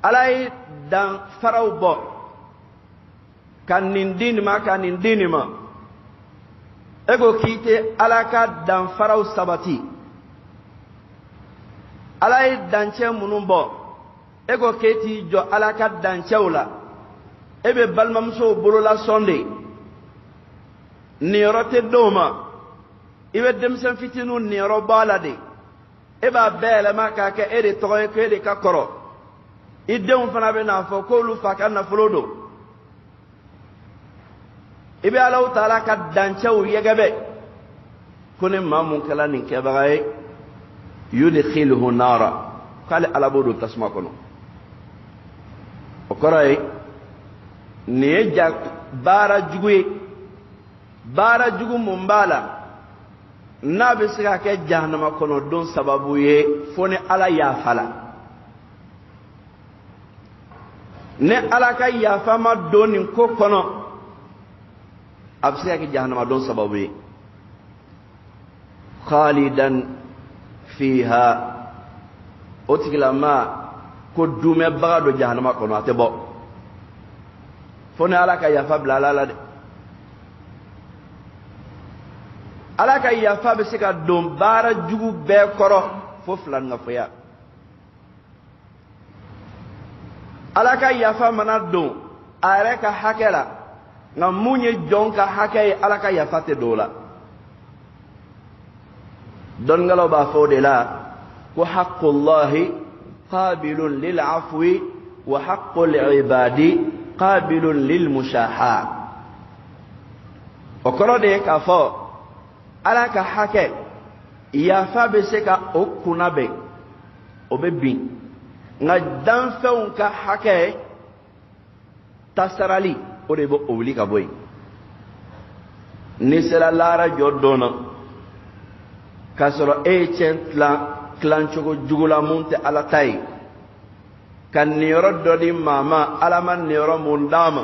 alai dan farau bo kan nindini ma ego kite ala ka dan farau sabati alai danche munumbo ego keti jo alaka dancheula ebe balmamso bolola sonde niyoro te doma ibe demsen fitinu niyoro balade eba bele maka ke ede toye ke ede ka koro idem fana be na fo ko lu faka na folodo ibe Allah taala ka dancew yegebe kone mamun kala nin ke bagaye yudkhiluhu nara kale alabodo tasma kono o koray ne ja bara jugu mumbala na be sika ke jahannama kono don sababu ye fone ala ya fala ne ala ka ya fama donin ko kono absika ke jahannama don sababu ye khalidan fiha otigila ma ko dume baga do jahannama kono ate bo fone ala ka ya fa blala la de ala ka yafa be se ka don baara jugu bɛɛ kɔrɔ fo filan nga foya ala ka yafa mana don a yɛrɛ ka hakɛ la nga mun ye jɔn ka hakɛ ye ala ka yafa tɛ don la dɔnnigalaw b'a fɔ o de la ko haqqullahi qabilun lil afwi wa haqqul ibadi qabilun lil mushaha o kɔrɔ de ye k'a fɔ ala ka hakɛ yafa be se ka o kunna bɛn o bɛ bin nka danfɛnw ka hakɛ tasarali o de bɛ o wuli ka bɔ yen ni sera laara jɔ dɔn na k'a sɔrɔ e ye tiɲɛ tilan cogo jugu la mun tɛ ala ta ye ka niyɔrɔ dɔ di maa ma ala ma niyɔrɔ mun d'a ma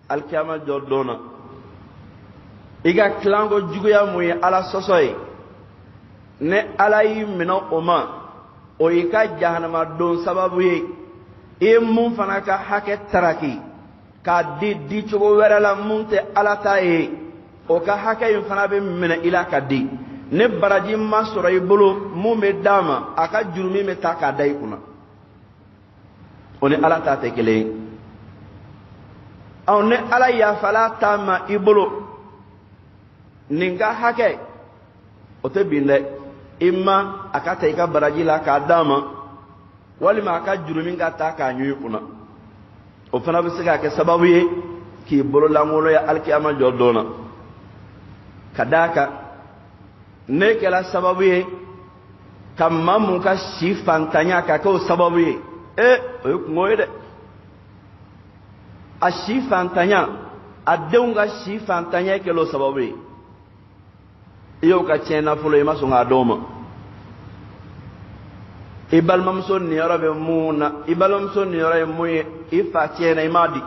alikiyama jɔ dɔn na iga kilango juguya mun ye ala sɔsɔ ye ne ala y'i minɛ o ma o y'i ka jahanama don sababu ye i ye mun fana ka hakɛ taraki k'a di cogo wɛrɛ la mun tɛ ala ta ye o ka hakɛ in fana bɛ minɛ i la ka di ne baraji ma sɔrɔ i bolo mun bɛ d'a ma a ka juru min bɛ ta k'a da i kunna o ni ala ta tɛ kelen ye ne ala yafala ta ma i bolo nin ka hakɛ o tɛ bin dɛ i ma a ka ta i ka baraji la k'a d'a ma walima a ka juru min ka ta k'a ɲun i kunna o fana bɛ se ka kɛ sababu ye k'i bolo langolo ye alikiyama jɔ don na ka d'a kan ne kɛra sababu ye ka maa mun ka si fantanya ka kɛ o sababu ye o ye kungo ye dɛ a si fantanya a denw ka si fantanya kɛra o sababu ye i y'o ka tiɲɛ nafolo i ma sɔn k'a dɔn ma i balimamuso niyɔrɔ bɛ mun na i balimamuso niyɔrɔ ye mun ye i fa tiɲɛna i m'a di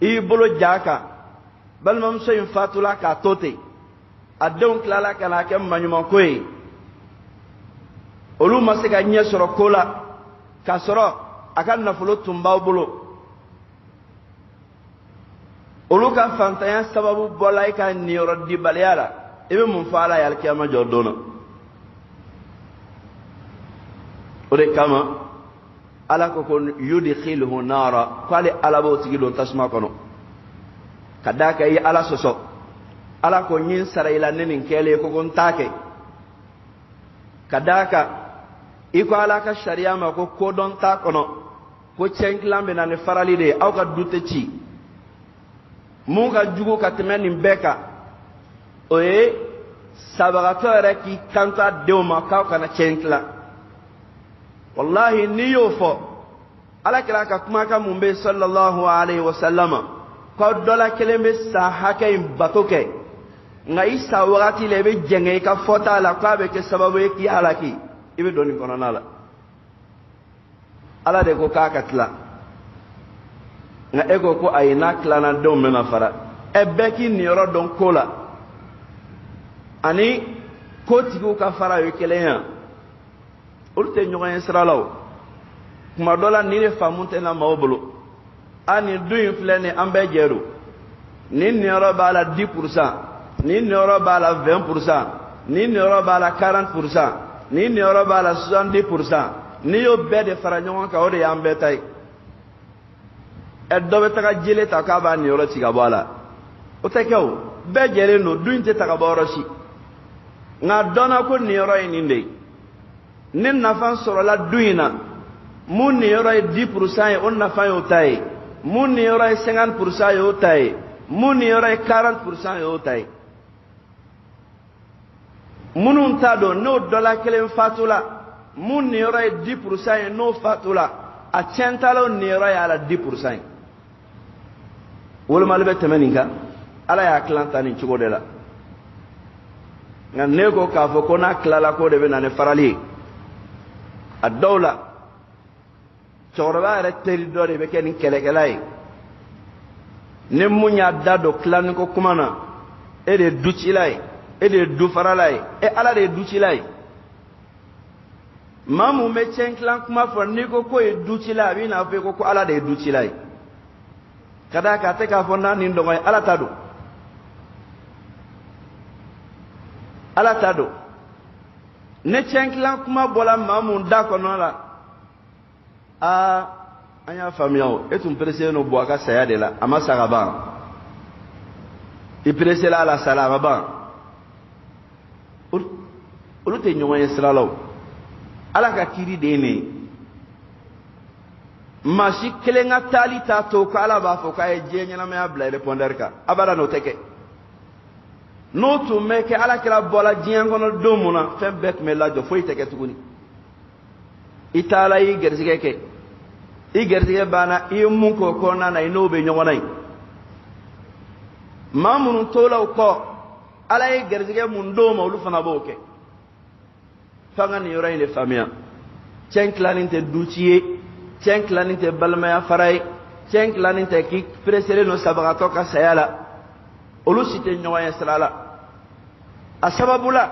i y'i bolo ja a kan balimamuso in fatula k'a to ten a denw tilala ka n'a kɛ maɲumanko ye olu ma se ka ɲɛ sɔrɔ ko la k'a sɔrɔ a ka nafolo tun b'aw bolo olu ka fantanya sababu bɔla i ka niyɔrɔ dibaliya la i bɛ mun fɔ ala ye alikiyama jɔ don na o de kama ala ko yudkhiluhu nara ko ale ala b'o tigi don tasuma kɔnɔ ka d'a kan i ye ala sɔsɔ ala ko n ye n sara i la ne nin kɛlen ko n t'a kɛ ka d'a kan i ko ala ka sariya ma ko kodɔn t'a kɔnɔ ko cɛnkilan bɛ na ni farali de ye aw ka du tɛ ci mun ka jugu ka tɛmɛ nin bɛɛ kan o ye sabagatɔ yɛrɛ k'i kanto a denw ma k'aw kana cɛn tilan wallahi n'i y'o fɔ ala kɛra ka kumakan mun bɛ sallallahu alaihi wa sallama k'aw dɔ la kelen bɛ san hakɛ in bato kɛ nka i sa wagati la i bɛ jɛngɛ i ka fɔta la k'a bɛ kɛ sababu ye k'i halaki i bɛ don nin kɔnɔna la ala de ko k'a ka tilan nka e ko ayi n'a tilanna denw bɛna fara bɛɛ k'i niyɔrɔ dɔn ko la ani kotigiw ka fara o ye kelen ye olu tɛ ɲɔgɔn ye sira la o kuma dɔ la nin de faamu tɛ na maaw bolo nin du in filɛ nin an bɛɛ jɛ don nin niyɔrɔ b'a la 10%, nin niyɔrɔ b'a la 20%, nin niyɔrɔ b'a la 40%, nin niyɔrɔ b'a la 70%, n'i y'o bɛɛ de fara ɲɔgɔn kan o de y'an bɛɛ ta ye dɔ bɛ taga jele ta k'a b'a niyɔrɔ ci ka bɔ a la o tɛ kɛ o bɛɛ jɛlen don du in tɛ ta ka bɔ yɔrɔ si nka dɔnna ko niyɔrɔ ye nin de ye ni nafa sɔrɔla du in na mun niyɔrɔ ye 10% ye o nafa y'o ta ye mun niyɔrɔ ye 50% ye o ta ye mun niyɔrɔ ye 40% ye o ta ye minnu t'a dɔn n'o dɔla kelen fatula mun niyɔrɔ ye 10% ye n'o fatula a tiɲɛtalaw niyɔrɔ ye a la 10% ye wolomali bɛ tɛmɛ nin kan ala y'a tilan ta nin cogo de la nka ne ko k'a fɔ ko n'a tilala ko de bɛ na ni farali ye a dɔw la cɛkɔrɔba yɛrɛ teri dɔ de bɛ kɛ nin kɛlɛkɛla ye ni mun y'a da don tilanni ko kuma na e de ye ducila ye e de ye dufarala ye ala de ye ducila ye maa mun bɛ tiɲɛ tilan kuma fɔ n'i ko k'o ye ducila a b'i n'a fɔ ko ala de ye ducila ye ka d'a kan a tɛ k'a fɔ n'a nin dɔgɔ ye ala ta don ala ta don ni tiɲɛ tilan kuma bɔra maa mun da kɔnɔ la an y'a faamuya o e tun pereselen don bɔ a ka saya de la a ma sa ka ban i peresela a la sala a ma ban olu tɛ ɲɔgɔn ye sira la o ala ka kiiri de ye nin ye maa si kelen ka taali t'a to ko ala b'a fɔ k'a ye diɲɛ ɲɛnamaya bila répondeur kan abada n'o tɛ kɛ n'o tun bɛ kɛ ala kɛra bɔla diɲɛ kɔnɔ don mun na fɛn bɛɛ tun bɛ lajɔ foyi tɛ kɛ tuguni i taala i garisɛgɛ kɛ i garisɛgɛ banna i ye mun k'o kɔnɔna na i n'o bɛ ɲɔgɔn na yen maa minnu tola o kɔ ala ye garisɛgɛ mun d'o ma olu fana b'o kɛ f'an ka nin yɔrɔ in de faamuya cɛn tilanin tɛ duci ye cɛn tilanin tɛ balimaya fara ye cɛn tilanin tɛ k'i pereselen don sabagatɔ ka saya la olu si tɛ ɲɔgɔn ye sira la a sababu la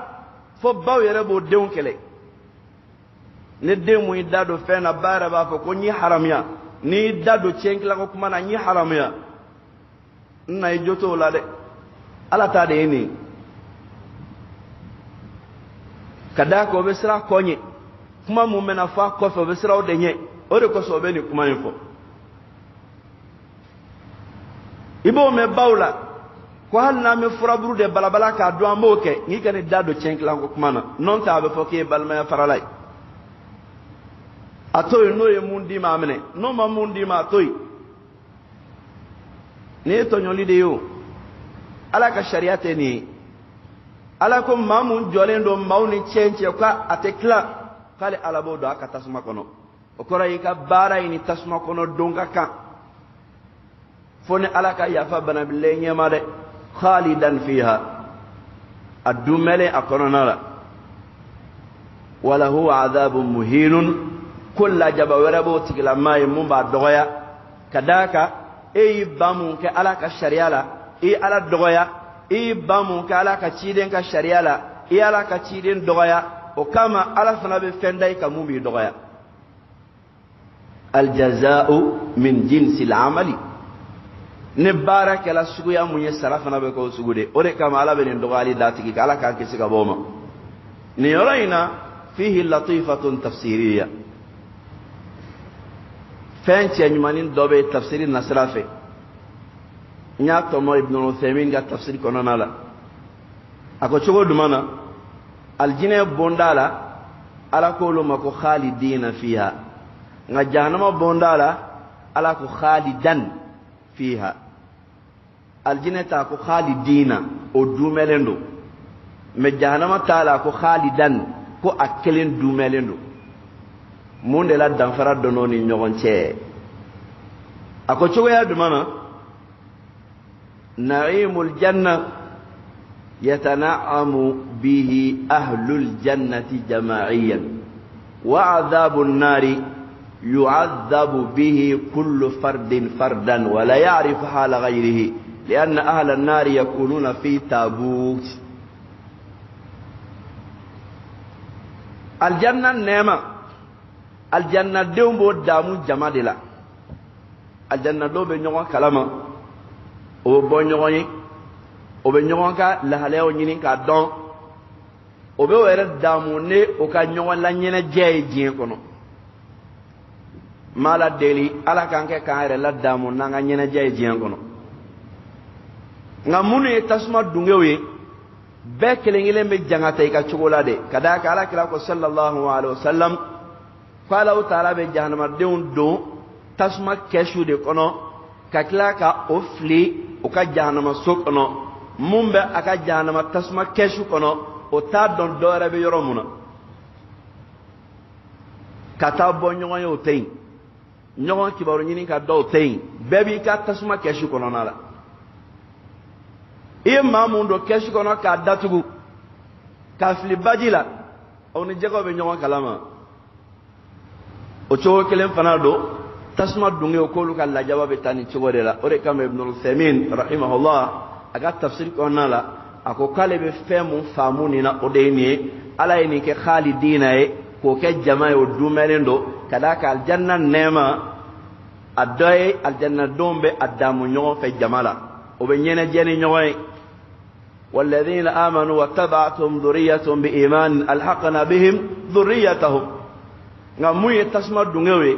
fo baw yɛrɛ b'o denw kɛlɛ ni den mun y'i da don fɛn na ba yɛrɛ b'a fɔ ko n y'i haramuya n'i y'i da don cɛn tilan ko kuma na n y'i haramuya n na i jo t'o la dɛ ala ta de ye nin ka d'a kan o bɛ siran kɔ ɲɛ kuma mun bɛna fɔ a kɔfɛ o bɛ siran o de ɲɛ o de kosɔn o bɛ nin kuma in fɔ i b'o mɛn baw la ko hali n'an bɛ furaburu de balabala k'a dɔn an b'o kɛ n'i ka nin da don cɛn tilan ko kuma na n'o tɛ a bɛ fɔ k'i ye balimaya farala ye a to yen n'o ye mun d'i ma a minɛ n'o ma mun d'i ma a to yen nin ye tɔɲɔli de ye o ala ka sariya tɛ nin ye ala ko maa mun jɔlen don maaw ni cɛn cɛ k'a tɛ tila k'ale ala b'o don a ka tasuma kɔnɔ o kɔrɔ y'i ka baara ye ni tasuma kɔnɔ don ka kan fo ni ala ka yafa banabilen ɲɛma dɛ khalidan fiha a dunmɛlen a kɔnɔna la walahu adhabun muhinun ko lajaba wɛrɛ b'o tigilamaa ye mun b'a dɔgɔya ka d'a kan e y'i ba mun kɛ ala ka sariya la i ye ala dɔgɔya i y'i ba mun kɛ ala ka ciden ka sariya la i ye ala ka ciden dɔgɔya o kama ala fana bɛ fɛn da i kan mun b'i dɔgɔya aljaza'u min jinsil amali ni baara kɛla suguya mun ye sara fana bɛ k'o sugu de o de kama ala bɛ nin dɔgɔyali da tigi kan ala k'an kisi ka bɔ o ma nin yɔrɔ in na fihi latifatun tafsiriya fɛn cɛ ɲumanin dɔ bɛ tafsiri nasira fɛ n y'a tɔmɔ ibn Uthaymin ka tafsiri kɔnɔna la a ko cogo duman na aljinɛ bonda la ala k'olu ma ko khalidina fiha nka jahanama bonda la ala ko khalidan fiha aljinɛ ta ko khalidina o dumɛlen don mɛ jahanama ta la ko khalidan ko a kelen dumɛlen don mun de la danfara dɔnɔ ni ɲɔgɔn cɛ a ko cogoya duman na na'imul janna yatana'amu bihi ahlul jannati jama'iyan wa adhabun nari yu'adhabu bihi kullu fardin fardan wa la ya'rifu hala ghayrihi lianna ahla an-nari yakununa fi tabut aljanna nema aljanna denw b'o damu jama de la aljanna dɔw bɛ ɲɔgɔn kalama o bɛ bɔ ɲɔgɔn ye o bɛ ɲɔgɔn ka lahalayaw ɲini k'a dɔn o bɛ o yɛrɛ damu ne o ka ɲɔgɔn laɲɛnajɛ ye diɲɛ kɔnɔ mala deli ala kan ke kan yɛrɛ la damu n'an ka ɲɛnajɛ ye diɲɛ kɔnɔ nka minnu ye tasuma dungew ye bɛɛ kelen kelen bɛ jangata i ka cogo la de ka d'a kan alakira ko sallallahu alaihi wasallam ko Alahu taala bɛ jahanamadenw don tasuma kɛsu de kɔnɔ ka tila ka o fili o ka jahanama so kɔnɔ mun bɛ a ka jahanama tasuma kɛsu kɔnɔ o t'a dɔn dɔwɛrɛ bɛ yɔrɔ mun na ka taa bɔ ɲɔgɔn ye o tɛ yen ɲɔgɔn kibaru ɲini ka dɔw tɛ yen bɛɛ b'i ka tasuma kɛsu kɔnɔna la i ye maa mun don kɛsu kɔnɔ k'a datugu k'a fili baji la aw ni jɛgɛw bɛ ɲɔgɔn kalama o cogo kelen fana don tasuma dungew k'olu ka lajaba bɛ taa ni cogo de la o de kama Ibn Uthaymin rahimahullah a ka tafsir kɔnɔna la a ko k'ale bɛ fɛn mun faamu nin na o de ye nin ye ala ye nin kɛ khalidina ye k'o kɛ jama ye o dumɛnen don ka d'a kan aljanna nɛɛma a dɔ ye aljanna denw bɛ a damu ɲɔgɔn fɛ jama la o bɛ ɲɛnajɛ ni ɲɔgɔn ye والذين آمنوا واتبعتهم ذريتهم بإيمان ألحقنا بهم ذريتهم nga mun ye tasuma dungew ye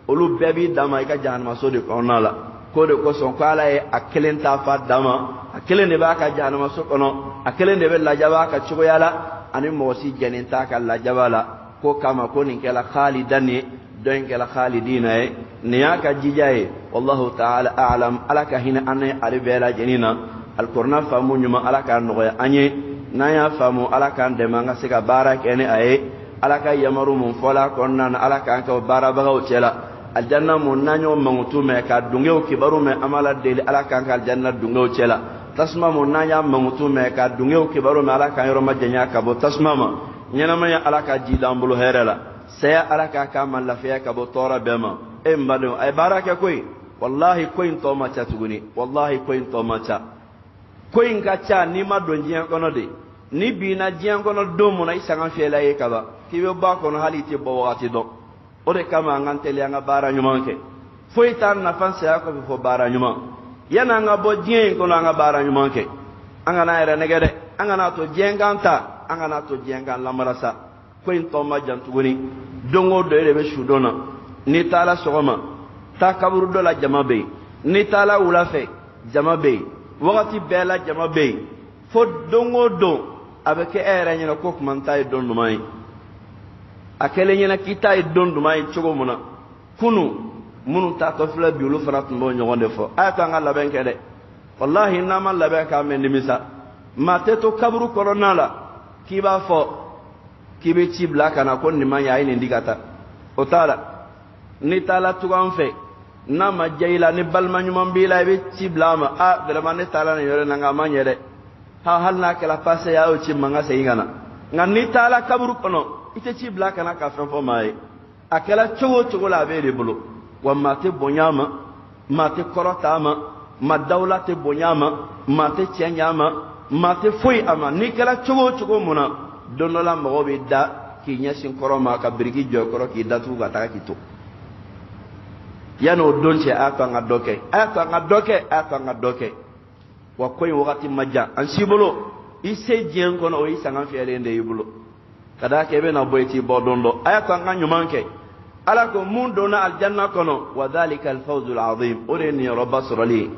olu bɛɛ b'i dama i ka jahanama so de kɔnɔna la ko de kosɔn ko ala ye a kelen ta fa dama a kelen de b'a ka jahanama so kɔnɔ a kelen de bɛ lajaba a ka cogoya la ani mɔgɔ si jɛnen t'a ka lajaba la ko kama ko nin kɛla khalidan ye dɔ in kɛla khalidina ye nin y'a ka jija ye wallahu ta'ala a'lam ala ka hinɛ an ni ale bɛɛ lajɛlen na alkur'an faamu ɲuman ala k'a nɔgɔya an ye n'an y'a faamu ala k'an dɛmɛ an ka se ka baara kɛ ni a ye ala ka yamaru mun fɔla kɔnɔna na ala k'an kɛ baarabagaw cɛ la aljanna mun n'an y'o mankutu mɛn ka dungew kibaru mɛn an b'a la deli ala k'an ka aljanna dungew cɛ la tasuma mun n'an y'a mankutu mɛn ka dungew kibaru mɛn ala k'an yɔrɔ ma janya ka bɔ tasuma ma ɲɛnamaya ala ka ji d'an bolo hɛrɛ la saya ala k'a k'an ma lafiya ka bɔ tɔɔrɔ bɛɛ ma e n badenw a ye baara kɛ koyi wallahi ko in tɔ ma ca tuguni wallahi ko in tɔ ma ca ko in ka ca n'i ma don diɲɛ kɔnɔ de ni binna diɲɛ kɔnɔ don mun na i sanga fiyɛla ye ka ban k'i bɛ bɔ a kɔnɔ hali i tɛ bɔ wagati dɔn o de kama an k'an teliya an ka baara ɲuman kɛ foyi t'an nafa saya kɔfɛ fɔ baara ɲuman yanni an ka bɔ diɲɛ in kɔnɔ an ka baara ɲuman kɛ an kana yɛrɛ nɛgɛ dɛ an kana to diɲɛ kan ta an kana to diɲɛ kan lamara sa ko in tɔ ma jan tuguni don o don e de bɛ su dɔn na n'i taara sɔgɔma taa kaburu dɔ la jama bɛ yen n'i taara wula fɛ jama bɛ yen wagati bɛɛ la jama bɛ yen fo don o don a bɛ kɛ e yɛrɛ ɲɛna ko kuma n ta ye don ɲuman ye a kɛlen ɲɛna k'i ta ye don ɲuman ye cogo min na kunu minnu ta tɔ filɛ bi olu fana tun b'o ɲɔgɔn de fɔ a y'a to an ka labɛn kɛ dɛ walahi n'an ma labɛn k'an mɛ nimisa maa tɛ to kaburu kɔnɔna la k'i b'a fɔ k'i bɛ ci bila ka na ko nin ma ɲɛ a ye nin di ka taa o t'a la n'i taara tugun an fɛ n'a ma diya i la ni balima ɲuman b'i la i bɛ ci bila a ma a vraiment ne taara nin yɔrɔ in na nka a ma ɲɛ dɛ hali n'a kɛra passe ye a y'o ci ma n ka segin ka na nka n'i taara kaburu kɔnɔ i tɛ ci bila ka na ka fɛn fɔ maa ye a kɛra cogo o cogo la a b'e de bolo wa maa tɛ bonya a ma maa tɛ kɔrɔta a ma maa dawula tɛ bonya a ma maa tɛ cɛ ɲɛ a ma maa tɛ foyi a ma n'i kɛra cogo o cogo mun na don dɔ la mɔgɔw bɛ da k'i ɲɛsin kɔrɔ ma ka biriki jɔ kɔrɔ k'i datugu ka taga k'i to yanni o don cɛ a y'a to an ka dɔ kɛ a y'a to an ka dɔ kɛ a y'a to an ka dɔ kɛ wa ko in wagati ma jan an si bolo i se diɲɛ kɔnɔ o y'i sanga fiyɛlen de y'i bolo ka d'a kɛ i bɛna bɔ i t'i bɔ don dɔ a y'a to an ka ɲuman kɛ ala ko mun donna aljanna kɔnɔ wa dhalika alfawzul azim o de ye niyɔrɔba sɔrɔli ye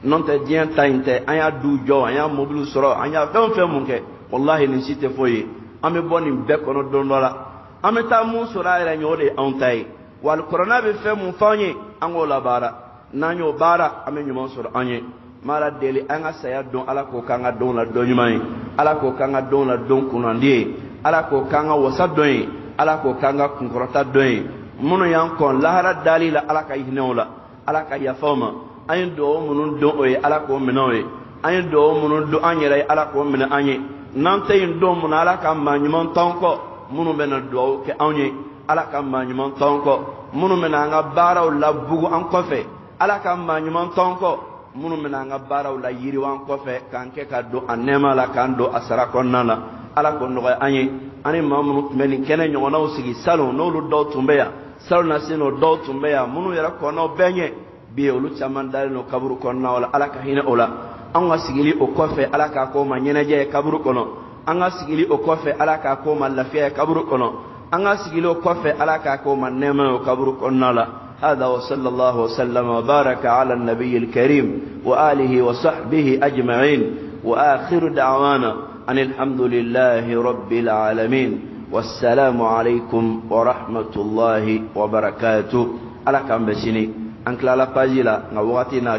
n'o tɛ diɲɛ ta in tɛ an y'a du jɔ an y'a mobili sɔrɔ an y'a fɛn o fɛn mun kɛ wallahi nin si tɛ foyi ye an bɛ bɔ nin bɛɛ kɔnɔ don dɔ la an bɛ taa mun sɔrɔ a yɛrɛ ɲɛ o de ye anw ta ye wa alikuranɛ bɛ fɛn mun fɔ an ye an k'o labaara n'an y'o baara an bɛ ɲuman sɔrɔ an ye mara deli an ka saya dɔn ala k'o k'an ka dɔn la dɔn ɲuman ye ala k'o k'an ka dɔn la dɔn kunnandi ye ala k'o k'an ka wasa dɔn ye ala k'o k'an ka kunkɔrɔta dɔn ye minnu y'an kɔn lahara dali la ala ka hinɛ o la ala ka yafa o ma an ye dugawu minnu dɔn o ye ala k'o minɛ o ye an ye dugawu minnu dɔn an yɛrɛ ye ala k'o minɛ an ye n'an tɛ yen don mun na ala ka maa ɲuman t'an kɔ minnu bɛna dugawu kɛ anw ye ala ka maa ɲuman t'an kɔ minnu bɛna an ka baaraw labugu an kɔfɛ ala ka maa ɲuman t'an kɔ minnu bɛna an ka baaraw la yiriwa an kɔfɛ k'an kɛ ka don a nɛɛma la k'an don a sara kɔnɔna la ala k'o nɔgɔya an ye ani maa minnu tun bɛ nin kɛnɛ ɲɔgɔnnaw sigi salon n'olu dɔw tun bɛ yan salon na se n'o dɔw tun bɛ yan minnu yɛrɛ kɔnɔw bɛɛ ɲɛ bi olu caman dalen don kaburu kɔnɔna la ala ka hinɛ o la an ka sigili o kɔfɛ ala k'a k'o ma ɲɛnajɛ ye kaburu kɔnɔ an ka sigili o kɔfɛ ala k'a k'o ma lafiya ye kaburu kɔnɔ an ka sigili o kɔfɛ ala k'a k'o ma nɛɛma ye o kaburu kɔnɔna la هذا وصلى الله وسلم وبارك على النبي الكريم وآله وصحبه أجمعين وآخر دعوانا أن الحمد لله رب العالمين والسلام عليكم ورحمة الله وبركاته على كم بسني أنك لا باجلا نواتنا